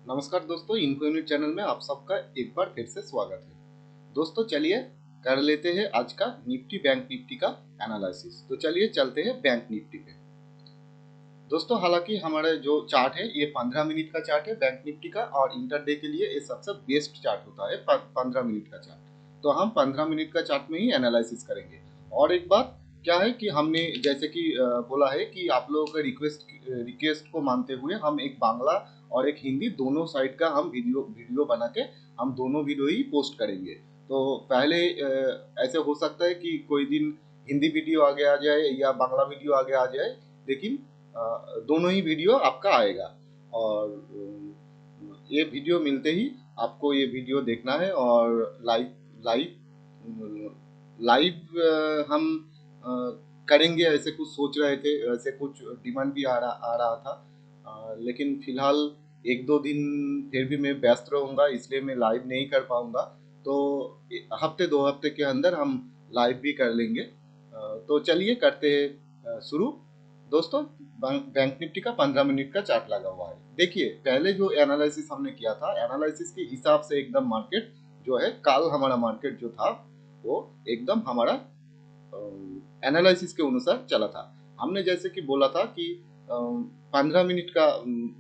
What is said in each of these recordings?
नमस्कार दोस्तों, इनको यूनिट चैनल में आप सबका एक बार फिर से स्वागत है। दोस्तों चलिए कर लेते हैं आज का निफ्टी बैंक निफ्टी का एनालिसिस। तो चलिए चलते हैं बैंक निफ्टी पे। दोस्तों हालांकि हमारा जो चार्ट है ये 15 मिनट का चार्ट है बैंक निफ्टी का, और इंटरडे के लिए ये सबसे बेस्ट चार्ट होता है 15 मिनट का चार्ट। तो हम 15 मिनट का चार्ट में ही एनालिसिस करेंगे। और एक बात क्या है कि हमने जैसे कि बोला है कि आप लोगों का रिक्वेस्ट को मानते हुए हम एक बांग्ला और एक हिंदी दोनों साइड का हम वीडियो बना के हम दोनों वीडियो ही पोस्ट करेंगे। तो पहले ऐसे हो सकता है कि कोई दिन हिंदी वीडियो आगे आ जाए या बांग्ला वीडियो आगे आ जाए, लेकिन दोनों ही वीडियो आपका आएगा। और ये वीडियो मिलते ही आपको ये वीडियो देखना है। और लाइव लाइव लाइव हम करेंगे ऐसे कुछ सोच रहे थे, ऐसे कुछ डिमांड भी आ रहा था। लेकिन फिलहाल एक दो दिन फिर भी मैं व्यस्त रहूँगा, इसलिए मैं लाइव नहीं कर पाऊँगा। तो हफ्ते दो हफ्ते के अंदर हम लाइव भी कर लेंगे। तो चलिए करते हैं शुरू। दोस्तों बैंक निफ्टी का 15 मिनट का चार्ट लगा हुआ है। देखिए पहले जो एनालिसिस हमने किया था, एनालिसिस के हिसाब से एकदम मार्केट जो है, कल हमारा मार्केट जो था वो एकदम हमारा एनालिसिस के अनुसार चला था। हमने जैसे कि बोला था कि 15 मिनट का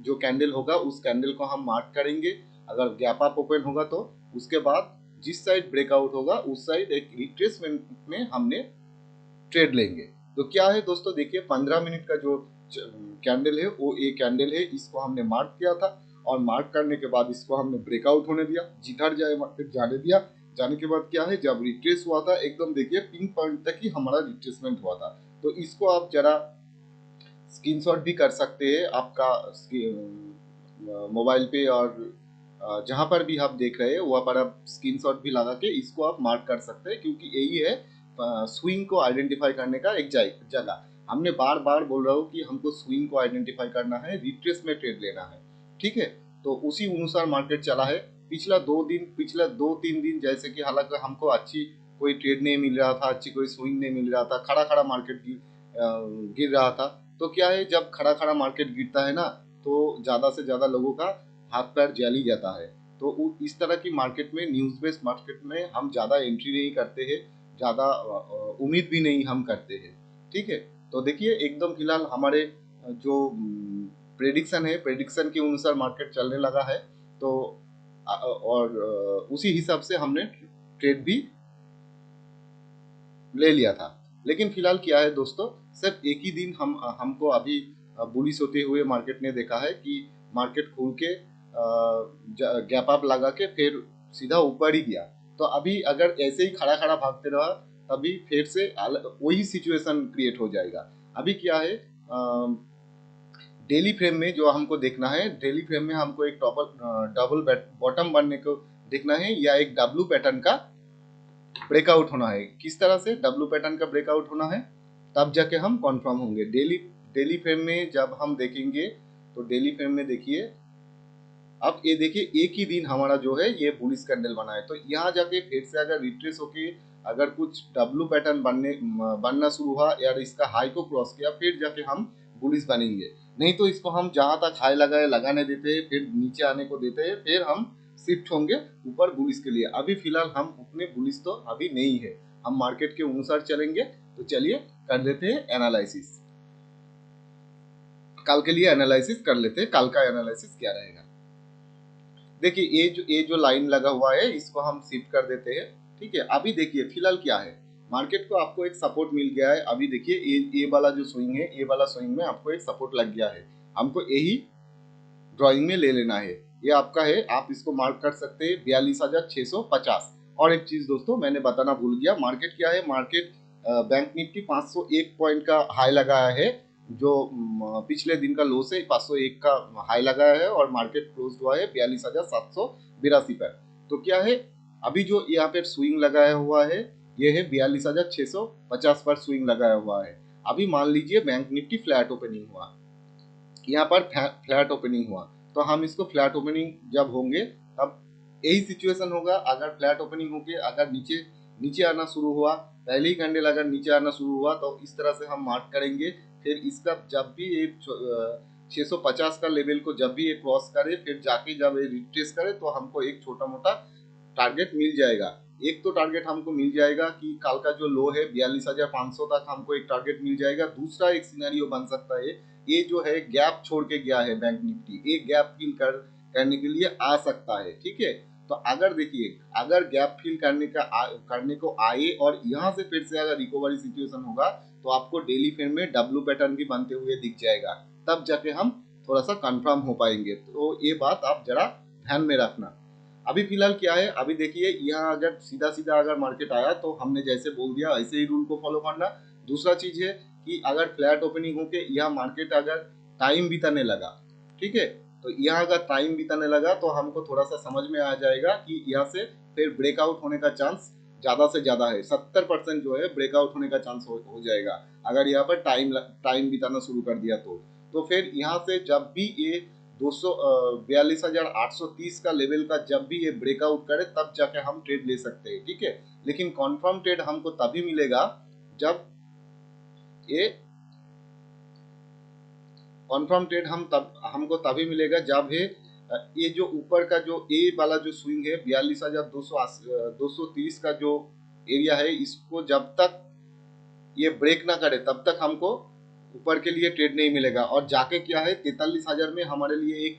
जो कैंडल होगा उस कैंडल को हम मार्क करेंगे। अगर गैप अप ओपन होगा तो उसके बाद जिस साइड ब्रेकआउट होगा उस साइड एक रिट्रेसमेंट में हमने ट्रेड लेंगे। तो क्या है दोस्तों, देखिए 15 मिनट का जो कैंडल है वो ये कैंडल है, इसको हमने मार्क किया था। और मार्क करने के बाद इसको हमने ब्रेकआउट होने दिया, जिधर जाए मार्केट जाने दिया। जाने के बाद क्या है, जब रिट्रेस हुआ था एकदम देखिए पिंक पॉइंट तक ही हमारा रिट्रेसमेंट हुआ था। तो इसको आप जरा स्क्रीनशॉट भी कर सकते हैं आपका मोबाइल पे, और जहां पर भी आप देख रहे हैं वहां पर आप स्क्रीनशॉट भी लगा के इसको आप मार्क कर सकते हैं, क्योंकि यही है स्विंग को आइडेंटिफाई करने का एक जगह। हमने बार बार बोल रहा हूँ कि हमको स्विंग को आइडेंटिफाई करना है, रिट्रेस में ट्रेड लेना है। ठीक है, तो उसी अनुसार मार्केट चला है। पिछला दो तीन दिन जैसे कि हालांकि हमको अच्छी कोई ट्रेड नहीं मिल रहा था, अच्छी कोई स्विंग नहीं मिल रहा था, खड़ा खड़ा मार्केट गिर रहा था। तो क्या है, जब खड़ा खड़ा मार्केट गिरता है ना, तो ज्यादा से ज्यादा लोगों का हाथ पैर जल ही जाता है। तो इस तरह की मार्केट में, न्यूज बेस्ड मार्केट में हम ज्यादा एंट्री नहीं करते हैं, ज्यादा उम्मीद भी नहीं हम करते हैं। ठीक है, तो देखिए एकदम फिलहाल हमारे जो प्रेडिक्शन है, प्रेडिक्शन के अनुसार मार्केट चलने लगा है। तो और उसी हिसाब से हमने ट्रेड भी ले लिया था। लेकिन फिलहाल क्या है दोस्तों, सिर्फ एक ही दिन हमको अभी बुलिश होते हुए मार्केट ने देखा है कि मार्केट खुल के गैप अप लगा के फिर सीधा ऊपर ही गया। तो अभी अगर ऐसे ही खड़ा खड़ा भागते रहा, तभी फिर से वही सिचुएशन क्रिएट हो जाएगा। अभी क्या है, डेली फ्रेम में जो हमको देखना है, डेली फ्रेम में हमको एक डबल बॉटम बनने को देखना है, या एक डब्लू पैटर्न का ब्रेकआउट होना है। किस तरह से डब्लू पैटर्न का ब्रेकआउट होना है, तब जाके हम कॉन्फर्म होंगे। डेली फ्रेम में जब हम देखेंगे, तो डेली फ्रेम में देखिए, अब ये देखिए एक ही दिन हमारा जो है ये बुलिश कैंडल बना है। तो यहाँ जाके फिर से अगर रिट्रेस होके अगर कुछ डब्लू पैटर्न बनना शुरू हुआ, यार इसका हाई को क्रॉस किया, फिर जाके हम बुलिश बनेंगे। नहीं तो इसको हम जहां तक हाई लगाए लगाने देते हैं, फिर नीचे आने को देते हैं, फिर हम शिफ्ट होंगे ऊपर बुलिश के लिए। अभी फिलहाल हम उतने बुलिश तो अभी नहीं है, हम मार्केट के अनुसार चलेंगे। तो चलिए कर लेते हैं एनालिसिस, कल के लिए एनालिसिस कर लेते हैं, कल का एनालिसिस क्या रहेगा। देखिए ये जो लाइन लगा हुआ है इसको हम शिफ्ट कर देते हैं। ठीक है, अभी देखिए फिलहाल क्या है, मार्केट को आपको एक सपोर्ट मिल गया है। अभी देखिए ये वाला जो स्विंग है, ये वाला स्विंग में आपको एक सपोर्ट लग गया है, हमको यही ड्राइंग में ले लेना है। ये आपका है, आप इसको मार्क कर सकते हैं 42,650। और एक चीज दोस्तों मैंने बताना भूल गया, मार्केट क्या है, मार्केट बैंक निफ्टी 501 पॉइंट का हाई लगाया है, जो पिछले दिन का लो से 501 का हाई लगाया है, और मार्केट क्लोज हुआ है 42,782 पर। तो क्या है, अभी जो यहाँ पे स्विंग लगाया हुआ है ये है 42,650 पर स्विंग लगाया हुआ है। अभी मान लीजिए बैंक निफ्टी फ्लैट ओपनिंग हुआ, यहाँ पर फ्लैट ओपनिंग हुआ, तो हम इसको फ्लैट ओपनिंग जब होंगे तब यही सिचुएशन होगा। अगर फ्लैट ओपनिंग होके अगर नीचे नीचे आना शुरू हुआ, पहले ही कैंडल अगर नीचे आना शुरू हुआ, तो इस तरह से हम मार्क करेंगे। फिर इसका जब भी ये 650 का लेवल को जब भी ये क्रॉस करे, फिर जाके जब ये रिट्रेस करे तो हमको एक छोटा मोटा टारगेट मिल जाएगा। एक तो टारगेट हमको मिल जाएगा कि कल का जो लो है 42,500 तक हमको एक टारगेट मिल जाएगा। दूसरा एक सिनेरियो बन सकता है, ये जो है गैप छोड़ के गया है बैंक निफ्टी, एक गैप फिल करने के लिए आ सकता है। ठीक है, तो अगर देखिए, अगर गैप फिल करने को आए और यहाँ से फिर से अगर रिकवरी सिचुएशन होगा तो आपको डेली फ्रेम में डब्ल्यू पैटर्न भी बनते हुए दिख जाएगा, तब जाके हम थोड़ा सा कंफर्म हो पाएंगे। तो ये बात आप जरा ध्यान में रखना। अभी फिलहाल क्या है, अभी देखिए यहाँ अगर सीधा सीधा अगर मार्केट आया तो हमने जैसे बोल दिया ऐसे ही रूल को फॉलो करना। दूसरा चीज है कि अगर फ्लैट ओपनिंग होके यहाँ मार्केट अगर टाइम बिताने लगा, ठीक है, तो यहाँ अगर टाइम बिताने लगा तो हमको थोड़ा सा समझ में आ जाएगा कि यहाँ से फिर ब्रेकआउट होने का चांस ज्यादा से ज्यादा है। 70% जो है ब्रेकआउट होने का चांस हो जाएगा अगर यहाँ पर टाइम बिताना शुरू कर दिया तो फिर यहाँ से जब भी ये 42,830 का लेवल का जब भी ये ब्रेकआउट करे तब जाके हम ट्रेड ले सकते हैं। ठीक है, लेकिन कॉन्फर्म ट्रेड हमको तभी मिलेगा जब ये कॉन्फर्म ट्रेड हमको तभी मिलेगा जब ये जो ऊपर का जो ए वाला जो स्विंग है 42,230 का जो एरिया है, इसको जब तक ये ब्रेक ना करे तब तक हमको ऊपर के लिए ट्रेड नहीं मिलेगा। और जाके क्या है 43,000 में हमारे लिए एक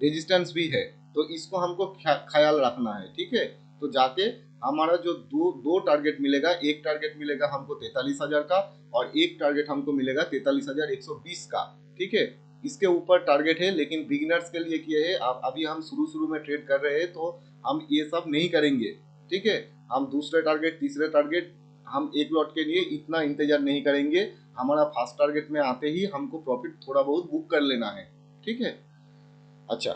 रेजिस्टेंस भी है, तो इसको हमको ख्याल रखना है। ठीक है, तो जाके हमारा जो दो टारगेट मिलेगा, एक टारगेट मिलेगा हमको 43,000 का और एक टारगेट हमको मिलेगा 43,120 का। ठीक है, इसके ऊपर टारगेट है, लेकिन बिगिनर्स के लिए किए है। अभी हम शुरू में ट्रेड कर रहे हैं तो हम ये सब नहीं करेंगे। ठीक है, हम दूसरे टारगेट तीसरे टारगेट हम एक लॉट के लिए इतना इंतजार नहीं करेंगे। हमारा फर्स्ट टारगेट में आते ही हमको प्रॉफिट थोड़ा बहुत बुक कर लेना है। ठीक है, अच्छा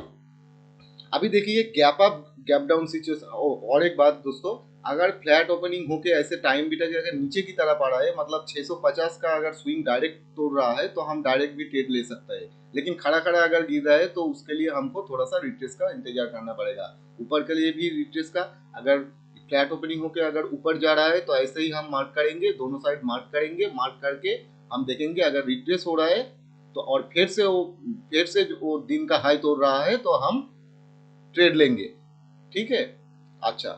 अभी देखिए gap up gap down situation. और एक बात दोस्तों, अगर फ्लैट ओपनिंग होके ऐसे टाइम बीटा के अगर नीचे की तरफ आ रहा है, मतलब 650 का अगर स्विंग डायरेक्ट तोड़ रहा है तो हम डायरेक्ट भी ट्रेड ले सकते हैं। लेकिन खड़ा खड़ा अगर गिर रहा है तो उसके लिए हमको थोड़ा सा रिट्रेस का इंतजार करना पड़ेगा। ऊपर के लिए भी रिट्रेस का, अगर फ्लैट ओपनिंग होके अगर ऊपर जा रहा है तो ऐसे ही हम मार्क करेंगे, दोनों साइड मार्क करेंगे। मार्क करके हम देखेंगे अगर रिट्रेस हो रहा है तो, और फिर से वो दिन का हाई तोड़ रहा है तो हम ट्रेड लेंगे। ठीक है, अच्छा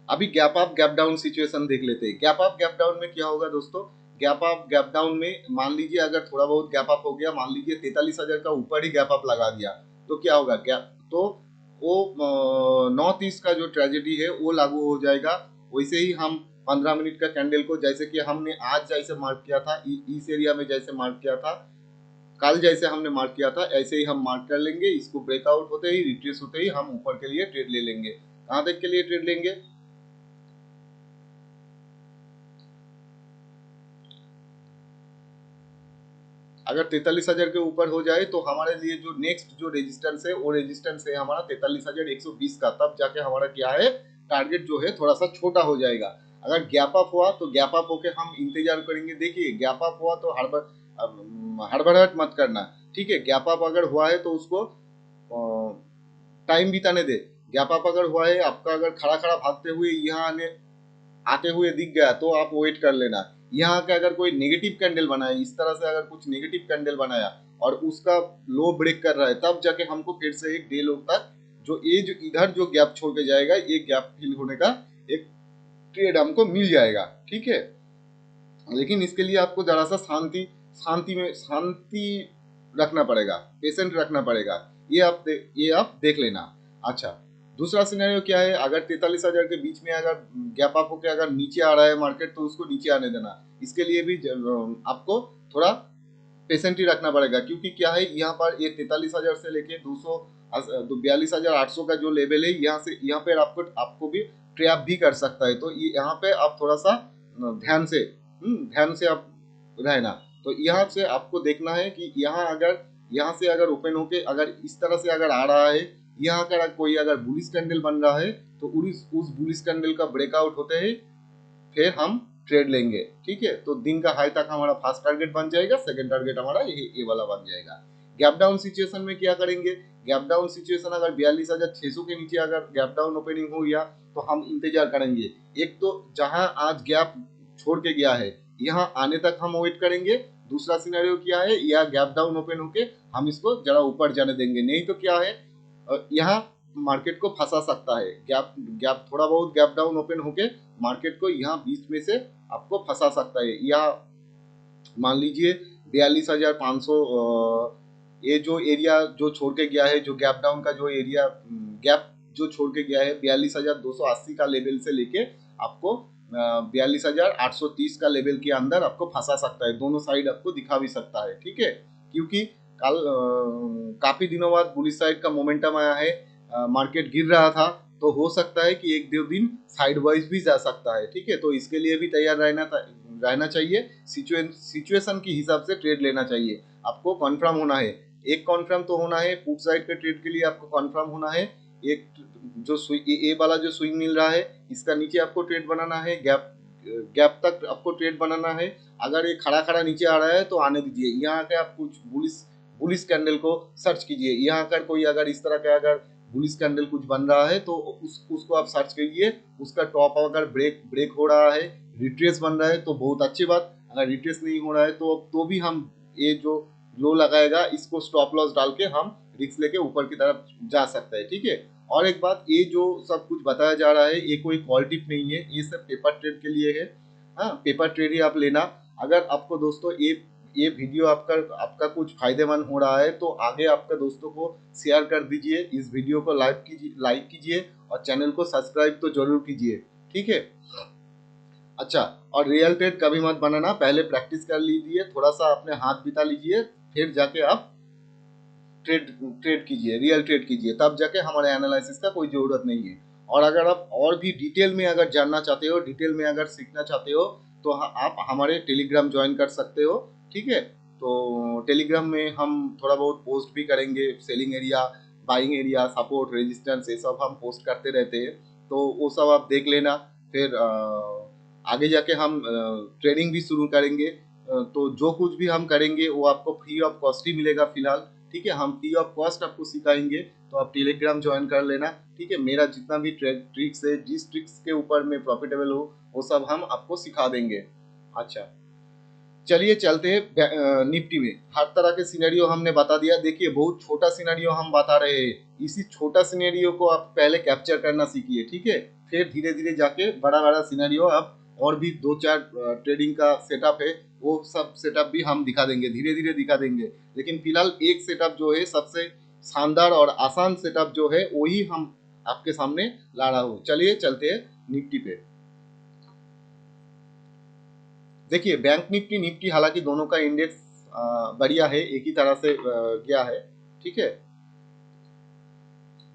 अभी gap up gap down situation देख लेते हैं। गैप अप गैप डाउन में क्या होगा दोस्तों, गैप अप गैप डाउन में मान लीजिए अगर थोड़ा बहुत गैप अप हो गया, मान लीजिए 43,000 का ऊपर ही गैप अप लगा दिया, तो क्या होगा, गैप तो वो 9:30 का जो ट्रेजेडी है वो लागू हो जाएगा। वैसे ही हम 15 मिनट का कैंडल को, जैसे कि हमने आज जैसे मार्क किया था इस एरिया में, जैसे मार्क किया था कल जैसे हमने मार्क किया था, ऐसे ही हम मार्क कर लेंगे। इसको ब्रेकआउट होते ही रिट्रेस होते ही हम ऊपर के लिए ट्रेड ले लेंगे। कहां तक के लिए ट्रेड लेंगे, अगर 43,000 के ऊपर हो जाए तो हमारे लिए जो नेक्स्ट जो रेजिस्टेंस है वो रेजिस्टेंस है हमारा 43,120 का। तब जाके हमारा क्या है, टारगेट जो है थोड़ा सा छोटा हो जाएगा। अगर गैप अप हुआ तो गैप अप होके हम इंतजार करेंगे। देखिए गैप अप हुआ तो हड़बड़ाहट मत करना। ठीक है, गैप अप अगर हुआ है तो उसको टाइम बिताने दे। गैप अप अगर हुआ है आपका, अगर खड़ा खड़ा भागते हुए यहाँ आते हुए दिख गया तो आप वेट कर लेना। यहाँ का अगर कोई नेगेटिव कैंडल बनाया, इस तरह से अगर कुछ नेगेटिव कैंडल बनाया और उसका लो ब्रेक कर रहा है, तब जाके हमको फिर से एक डे लो तक जो इधर जो गैप छोड़ के जाएगा, ये गैप फिल होने का एक ट्रेड हमको मिल जाएगा। ठीक है, लेकिन इसके लिए आपको जरा सा शांति रखना पड़ेगा, पेशेंट रखना पड़ेगा। ये आप देख लेना। अच्छा दूसरा सिनेरियो क्या है, अगर 43,000 के बीच में अगर गैप अप होकर अगर नीचे आ रहा है मार्केट तो उसको नीचे आने देना। इसके लिए भी आपको थोड़ा पेशेंट ही रखना पड़ेगा, क्योंकि क्या है यहाँ पर ये 43,000 से लेके 42,800 का जो लेवल है, यहाँ पे आपको भी ट्रैप भी कर सकता है। तो यहाँ पे आप थोड़ा सा ध्यान से आप रहना। तो यहाँ से आपको देखना है कि यहाँ से अगर ओपन होके अगर इस तरह से अगर आ रहा है, यहाँ का कोई अगर बुलिश कैंडल बन रहा है तो उस बुलिश कैंडल का ब्रेकआउट होते ही फिर हम ट्रेड लेंगे। ठीक है, तो दिन का हाई तक हमारा फर्स्ट टारगेट बन जाएगा, सेकंड टारगेट हमारा ये वाला बन जाएगा। गैप डाउन सिचुएशन में क्या करेंगे, गैप डाउन सिचुएशन अगर 42,600 के नीचे अगर गैप डाउन ओपनिंग हो गया तो हम इंतजार करेंगे। एक तो जहां आज गैप छोड़ के गया है यहाँ आने तक हम वेट करेंगे, दूसरा सिनेरियो क्या है, या गैप डाउन ओपन होके हम इसको जरा ऊपर जाने देंगे, नहीं तो क्या है यहाँ मार्केट को फंसा सकता है। गैप गैप थोड़ा बहुत गैप डाउन ओपन होके मार्केट को यहाँ बीच में से आपको फंसा सकता है। या मान लीजिए 42,500 ये जो एरिया जो छोड़ के गया है, जो गैप डाउन का जो एरिया गैप जो छोड़ के गया है 42,280 का लेवल से लेके आपको 42,830 का लेवल के अंदर आपको फंसा सकता है। दोनों साइड आपको दिखा भी सकता है, ठीक है। क्योंकि कल काफी दिनों बाद बुलिश साइड का मोमेंटम आया है, मार्केट गिर रहा था, तो हो सकता है कि एक दो दिन साइड वाइज भी जा सकता है, ठीक है। तो इसके लिए भी तैयार रहना चाहिए, सिचुएशन के हिसाब से ट्रेड लेना चाहिए। आपको कन्फर्म होना है, एक कन्फर्म तो होना है, पुट साइड के ट्रेड के लिए आपको कन्फर्म होना है। एक जो ए वाला जो स्विंग मिल रहा है इसका नीचे आपको ट्रेड बनाना है, गैप गैप तक आपको ट्रेड बनाना है। अगर ये खड़ा खड़ा नीचे आ रहा है तो आने दीजिए, यहाँ के आप कुछ बुलिश कैंडल को सर्च कीजिए। यहाँ कर कोई अगर इस तरह का अगर बुलिश कैंडल कुछ बन रहा है तो उसको आप सर्च कीजिए। उसका टॉप अगर ब्रेक हो रहा है, रिट्रेस बन रहा है तो बहुत अच्छी बात। अगर रिट्रेस नहीं हो रहा है तो भी हम ये जो लो लगाएगा इसको स्टॉप लॉस डाल के हम रिस्क लेके ऊपर की तरफ जा सकते हैं, ठीक है। और एक बात, ये जो सब कुछ बताया जा रहा है ये कोई कॉल टिप नहीं है, ये सब पेपर ट्रेड के लिए है। हाँ, पेपर ट्रेड ही आप लेना। अगर आपको दोस्तों ये वीडियो आपका कुछ फायदेमंद हो रहा है तो आगे आपके दोस्तों को शेयर कर दीजिए, इस वीडियो को लाइक कीजिए और चैनल को सब्सक्राइब तो जरूर कीजिए, ठीक है। अच्छा, और रियल ट्रेड कभी मत बनाना, पहले प्रैक्टिस कर लीजिए, थोड़ा सा अपने हाथ बिता लीजिए, फिर जाके आप ट्रेड ट्रेड कीजिए, रियल ट्रेड कीजिए, तब जाके हमारे एनालिसिस का कोई ज़रूरत नहीं है। और अगर आप और भी डिटेल में अगर जानना चाहते हो, डिटेल में अगर सीखना चाहते हो तो आप हमारे टेलीग्राम ज्वाइन कर सकते हो, ठीक है। तो टेलीग्राम में हम थोड़ा बहुत पोस्ट भी करेंगे, selling area, buying area, support, resistance, ये सब हम पोस्ट करते रहते हैं, तो वो सब आप देख लेना। फिर आगे जाके हम ट्रेडिंग भी शुरू करेंगे, तो जो कुछ भी हम करेंगे वो आपको फ्री ऑफ कॉस्ट ही मिलेगा फिलहाल, ठीक है। हम फ्री ऑफ कॉस्ट आपको सिखाएंगे, तो आप टेलीग्राम ज्वाइन कर लेना, ठीक है। मेरा जितना भी ट्रिक्स है, जिस ट्रिक्स के ऊपर मैं प्रॉफिटेबल हो वो सब हम आपको सिखा देंगे। अच्छा, चलिए चलते हैं निफ्टी में। हर तरह के सिनेरियो हमने बता दिया। देखिए, बहुत छोटा सिनेरियो हम बता रहे हैं, इसी छोटा सिनेरियो को आप पहले कैप्चर करना सीखिए, ठीक है। फिर धीरे धीरे जाके बड़ा बड़ा सिनेरियो आप और भी दो चार ट्रेडिंग का सेटअप है वो सब सेटअप भी हम दिखा देंगे, धीरे धीरे दिखा देंगे। लेकिन फिलहाल एक सेटअप जो है सबसे शानदार और आसान सेटअप जो है वही हम आपके सामने ला रहा हूँ। चलिए चलते हैं निफ्टी पे। देखिए, बैंक निफ्टी निफ्टी हालांकि दोनों का इंडेक्स बढ़िया है, एक ही तरह से गया है, ठीक है।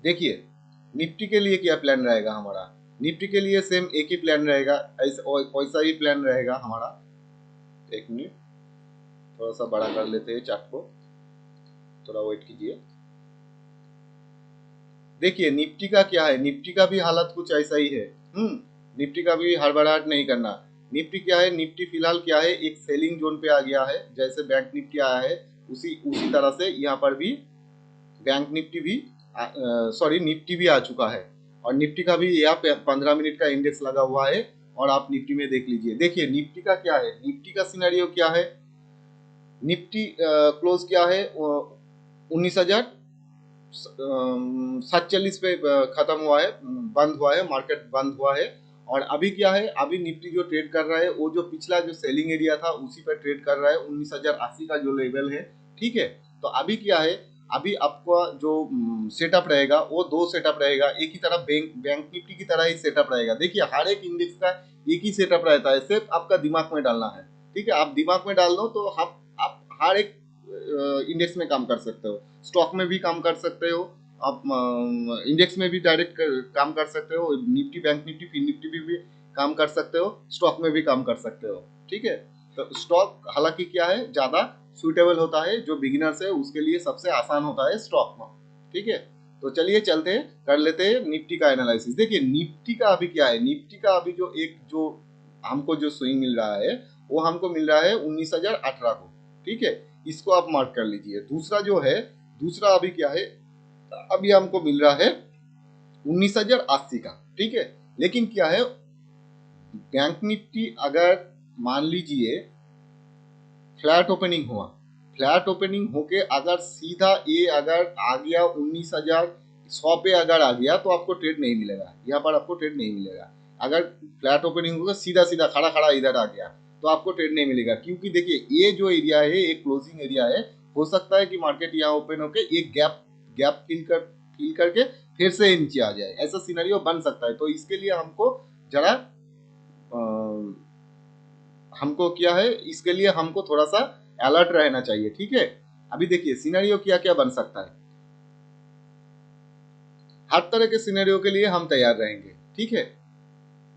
देखिए, निफ्टी के लिए क्या प्लान रहेगा हमारा, निफ्टी के लिए सेम एक ही प्लान रहेगा, ऐसा ही प्लान रहेगा हमारा। एक मिनट, थोड़ा सा बड़ा कर लेते हैं चार्ट को, थोड़ा वेट कीजिए। देखिए, निफ्टी का क्या है, निफ्टी का भी हालत कुछ ऐसा ही है। निफ्टी का भी हड़बड़ाहट नहीं करना। निफ्टी क्या है, निफ्टी फिलहाल क्या है, एक सेलिंग जोन पे आ गया है, जैसे बैंक निफ्टी आया है उसी उसी तरह से यहाँ पर भी बैंक निफ्टी भी सॉरी निफ्टी भी आ चुका है। और निफ्टी का भी यहाँ पे 15 मिनट का इंडेक्स लगा हुआ है, और आप निफ्टी में देख लीजिए। देखिए, निफ्टी का क्या है, निफ्टी का सिनेरियो क्या है, निफ्टी क्लोज क्या है 19,740 पे खत्म हुआ है, बंद हुआ है, मार्केट बंद हुआ है। और अभी क्या है, अभी निफ्टी जो ट्रेड कर रहा है वो जो पिछला जो सेलिंग एरिया था उसी पर ट्रेड कर रहा है, 19,080 का जो लेवल है, ठीक है। तो अभी क्या है, अभी आपका जो सेटअप रहेगा वो दो सेटअप रहेगा, एक ही तरफ बैंक निफ्टी की तरह ही सेटअप रहेगा। देखिए, हर एक इंडेक्स का एक ही सेटअप रहता है, सिर्फ आपका दिमाग में डालना है, ठीक है। आप दिमाग में डाल दो तो आप हर एक इंडेक्स में काम कर सकते हो, स्टॉक में भी काम कर सकते हो, आप इंडेक्स में भी डायरेक्ट काम कर सकते हो, निफ्टी, बैंक निफ्टी, फिन निफ्टी भी काम कर सकते हो, स्टॉक में भी काम कर सकते हो, ठीक है। तो स्टॉक हालांकि क्या है, ज्यादा सुटेबल होता है, जो बिगिनर्स है उसके लिए सबसे आसान होता है स्टॉक में, ठीक है। तो चलिए चलते हैं, कर लेते हैं निफ्टी का एनालिसिस। देखिए, निफ्टी का अभी क्या है, निफ्टी का अभी जो हमको जो स्विंग मिल रहा है वो हमको मिल रहा है 19,018 को, ठीक है। इसको आप मार्क कर लीजिए। दूसरा जो है, दूसरा अभी क्या है, अभी हमको मिल रहा है 19,080 का, ठीक है। लेकिन क्या है, बैंक निफ्टी अगर मान लीजिए फ्लैट ओपनिंग हुआ, फ्लैट ओपनिंग होके अगर सीधा ये अगर आ गया 19,100 पे अगर आ गया तो आपको ट्रेड नहीं मिलेगा, यहाँ पर आपको ट्रेड नहीं मिलेगा। अगर फ्लैट ओपनिंग होगा सीधा सीधा खड़ा खड़ा इधर आ गया तो आपको ट्रेड नहीं मिलेगा, क्योंकि देखिए ये जो एरिया है एक क्लोजिंग एरिया है, हो सकता है कि मार्केट यहाँ ओपन होके एक गैप गैप फिल करके फिर से नीचे आ जाए, ऐसा सिनेरियो बन सकता है। तो इसके लिए हमको जरा हमको क्या है, इसके लिए हमको थोड़ा सा अलर्ट रहना चाहिए, ठीक है। अभी देखिए सिनेरियो क्या क्या बन सकता है, हर तरह के सिनेरियो के लिए हम तैयार रहेंगे, ठीक है।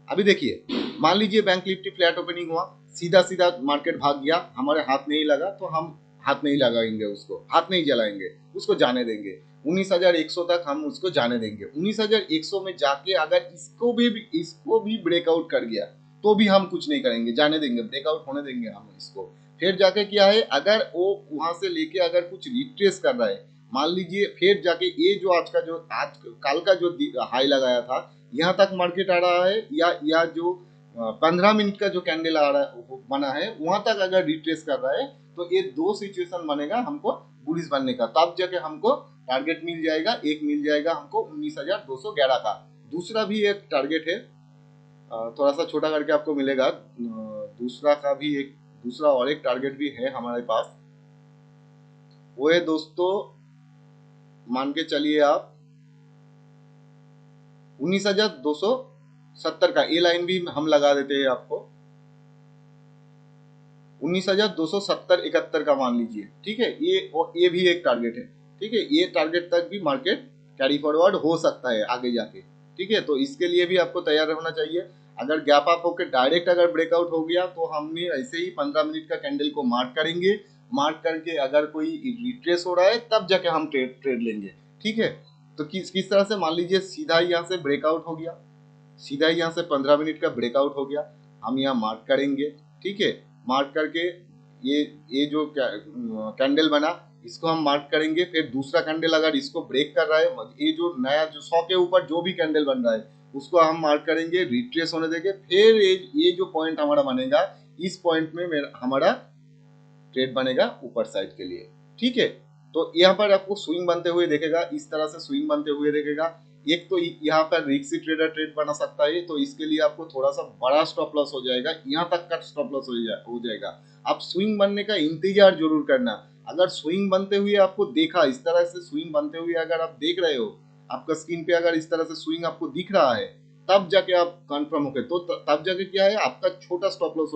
अभी देखिए मान लीजिए बैंक निफ्टी फ्लैट ओपनिंग हुआ, सीधा सीधा मार्केट भाग गया, हमारे हाथ नहीं लगा तो हम हाथ नहीं लगाएंगे, उसको हाथ नहीं जलाएंगे, उसको जाने देंगे 19,100 तक हम उसको जाने देंगे। 19,100 में जाके अगर इसको भी ब्रेकआउट कर गया तो भी हम कुछ नहीं करेंगे, जाने देंगे, ब्रेकआउट होने देंगे हम इसको। फिर जाके क्या है, अगर वो वहां से लेके अगर कुछ रिट्रेस कर रहा है, मान लीजिए फिर जाके ये जो आज कल का जो हाई लगाया था यहाँ तक मार्केट आ रहा है, या जो 15 मिनट का जो कैंडल आ रहा है बना है वहां तक अगर रिट्रेस कर रहा है, तो ये दो सिचुएशन बनेगा हमको बुलिश बनने का, तब जाके हमको टारगेट मिल जाएगा। एक मिल जाएगा हमको 19,211 का, दूसरा भी एक टारगेट है, थोड़ा सा छोटा करके आपको मिलेगा, दूसरा का भी एक दूसरा और एक टारगेट भी है हमारे पास, वो है दोस्तों, मान के चलिए आप 19,270 का, ए लाइन भी हम लगा देते हैं आपको, 19,270-71 का मान लीजिए, ठीक है। ये भी एक टारगेट है, ठीक है। ये टारगेट तक भी मार्केट कैरी फॉरवर्ड हो सकता है आगे जाके, ठीक है। तो इसके लिए भी आपको तैयार रहना चाहिए। अगर गैप अप होकर डायरेक्ट अगर ब्रेकआउट हो गया तो हमने ऐसे ही 15 मिनट का कैंडल को मार्क करेंगे, मार्क करके अगर कोई रिट्रेस हो रहा है तब जाके हम ट्रेड लेंगे, ठीक है। तो किस तरह से, मान लीजिए सीधा यहाँ से ब्रेकआउट हो गया, सीधा यहाँ से 15 मिनट का ब्रेकआउट हो गया, हम यहाँ मार्क करेंगे, ठीक है। मार्क करके ये जो कैंडल बना इसको हम मार्क करेंगे, फिर दूसरा कैंडल अगर इसको ब्रेक कर रहा है, ये जो नया जो 100 के ऊपर जो भी कैंडल बन रहा है उसको हम मार्क करेंगे, रिट्रेस होने देंगे, फिर ये जो पॉइंट हमारा बनेगा, इस पॉइंट में हमारा ट्रेड बनेगा ऊपर साइड के लिए, ठीक है। तो यहाँ पर आपको स्विंग बनते हुए देखेगा, इस तरह से स्विंग बनते हुए देखेगा। एक तो यहाँ पर रिक्सी ट्रेडर ट्रेड बना सकता है, तो इसके लिए आपको थोड़ा सा बड़ा स्टॉप लॉस हो जाएगा, यहाँ तक का स्टॉप लॉस हो जाएगा। आप स्विंग बनने का इंतजार जरूर करना। अगर स्विंग बनते हुए आपको देखा, इस तरह से स्विंग बनते हुए अगर आप देख रहे हो, आपका स्क्रीन पे अगर इस तरह से स्विंग आपको दिख रहा है, तब जाके आप कंफर्म हो गए, तो तब जाके क्या है, आपका छोटा स्टॉप लॉस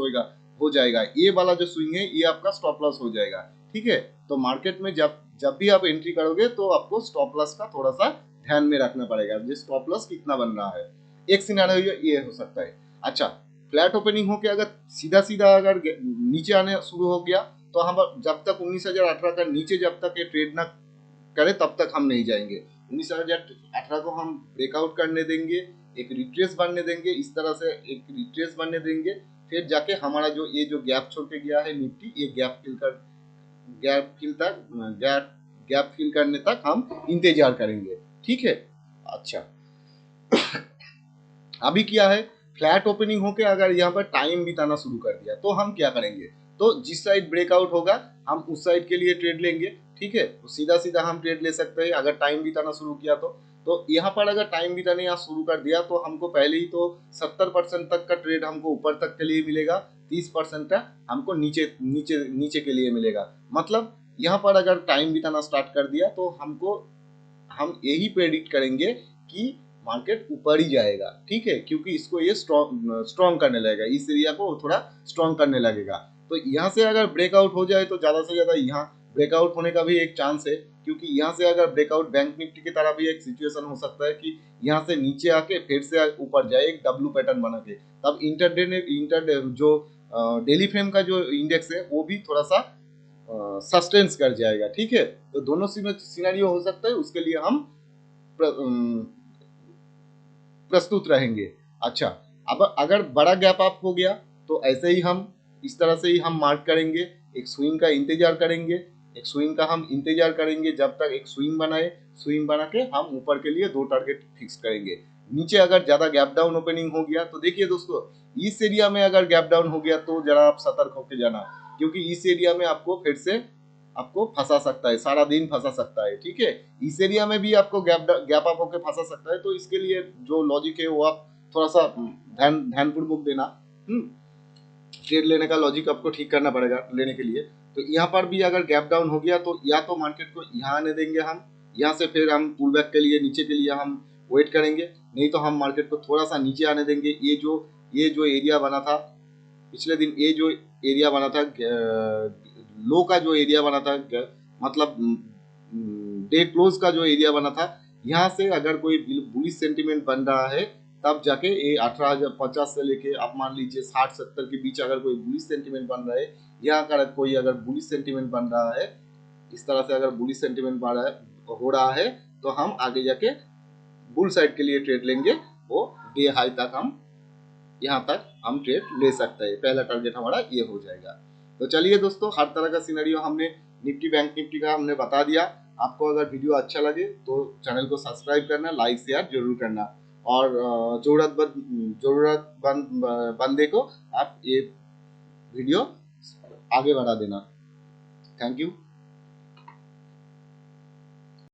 हो जाएगा, ये वाला जो स्विंग है ये आपका स्टॉप लॉस हो जाएगा, ठीक है। तो मार्केट में जब भी आप एंट्री करोगे तो आपको स्टॉप लॉस का थोड़ा सा ध्यान में रखना पड़ेगा, जो स्टॉप लॉस कितना बन रहा है। एक सिनेरियो ये हो सकता है। अच्छा, फ्लैट ओपनिंग होके अगर सीधा सीधा अगर नीचे आने शुरू हो गया तो हम जब तक 19,018 का नीचे जब तक ये ट्रेड ना करे तब तक हम नहीं जाएंगे। 19,018 को हम ब्रेकआउट करने देंगे, एक रिट्रेस बनने देंगे, इस तरह से एक रिट्रेस बनने देंगे, फिर जाके हमारा जो ये जो गैप छोड़ के गया है निफ्टी, ये गैप फिल करने तक हम इंतजार करेंगे, ठीक है। अच्छा, अभी क्या है, फ्लैट ओपनिंग होके अगर यहाँ पर टाइम बिताना शुरू कर दिया तो हम क्या करेंगे, तो जिस साइड ब्रेकआउट होगा हम उस साइड के लिए ट्रेड लेंगे, ठीक है। तो सीधा सीधा हम ट्रेड ले सकते हैं अगर टाइम बिताना शुरू किया तो यहाँ पर अगर टाइम बिताने यहाँ शुरू कर दिया तो हमको पहले ही तो 70% तक का ट्रेड हमको ऊपर तक के लिए मिलेगा, 30% का हमको नीचे नीचे नीचे के लिए मिलेगा। मतलब यहाँ पर अगर टाइम बिताना स्टार्ट कर दिया तो हम यही प्रेडिक्ट करेंगे कि मार्केट ऊपर ही जाएगा, ठीक है, क्योंकि इसको ये स्ट्रॉन्ग करने लगेगा, इस एरिया को थोड़ा स्ट्रॉन्ग करने लगेगा। तो यहाँ से अगर ब्रेकआउट हो जाए तो ज्यादा से ज्यादा यहाँ ब्रेकआउट होने का भी एक चांस है, क्योंकि यहाँ से अगर ब्रेकआउट बैंक निफ्टी की तरह भी एक सिचुएशन हो सकता है कि यहाँ से नीचे आके फिर से ऊपर जाए एक डब्ल्यू पैटर्न बना के, तब इंटरडे जो डेली फ्रेम का जो इंडेक्स है वो भी थोड़ा सा सस्टेंस कर जाएगा, ठीक है। तो दोनों सिनेरियो हो सकता है, उसके लिए हम प्रस्तुत रहेंगे। अच्छा, अब अगर बड़ा गैप अप हो गया तो ऐसे ही हम इस तरह से ही हम मार्क करेंगे, एक स्विंग का इंतजार करेंगे, एक स्विंग का हम इंतजार करेंगे जब तक एक स्विंग बनाए, स्विंग बना के हम ऊपर के लिए दो टारगेट फिक्स करेंगे। नीचे अगर ज्यादा गैप डाउन ओपनिंग हो गया तो देखिए दोस्तों, इस एरिया में अगर गैप डाउन हो गया तो जरा आप सतर्क होकर जाना, क्योंकि इस एरिया में आपको फिर से आपको फंसा सकता है, सारा दिन फंसा सकता है, ठीक है। इस एरिया में भी आपको गैप अप होकर फंसा सकता है। तो इसके लिए जो लॉजिक है वो आप थोड़ा सा ध्यानपूर्वक देना। ट्रेड लेने का लॉजिक आपको ठीक करना पड़ेगा लेने के लिए। तो यहाँ पर भी अगर गैप डाउन हो गया तो या तो मार्केट को यहाँ आने देंगे हम, यहाँ से फिर हम पुल बैक के लिए नीचे के लिए हम वेट करेंगे, नहीं तो हम मार्केट को थोड़ा सा नीचे आने देंगे। ये जो एरिया बना था पिछले दिन, ये जो एरिया बना था लो का जो एरिया बना था, मतलब डे क्लोज का जो एरिया बना था, यहाँ से अगर कोई बुलिश सेंटीमेंट बन रहा है तब जाके ये 18,050 से लेके आप मान लीजिए 60-70 के बीच अगर कोई बुलिश सेंटीमेंट बन रहा है, यहाँ का कोई अगर बुलिश सेंटीमेंट बन रहा है, इस तरह से अगर बुलिश सेंटीमेंट हो रहा है तो हम आगे जाके बुल साइड के लिए ट्रेड लेंगे। वो डे हाई तक हम यहाँ तक हम ट्रेड ले सकते हैं। पहला टारगेट हमारा ये हो जाएगा। तो चलिए दोस्तों, हर तरह का सिनेरियो हमने निफ्टी बैंक निफ्टी का हमने बता दिया। आपको अगर वीडियो अच्छा लगे तो चैनल को सब्सक्राइब करना, लाइक शेयर जरूर करना, और जरूरतमंद बंदे को आप ये वीडियो आगे बढ़ा देना। Thank you.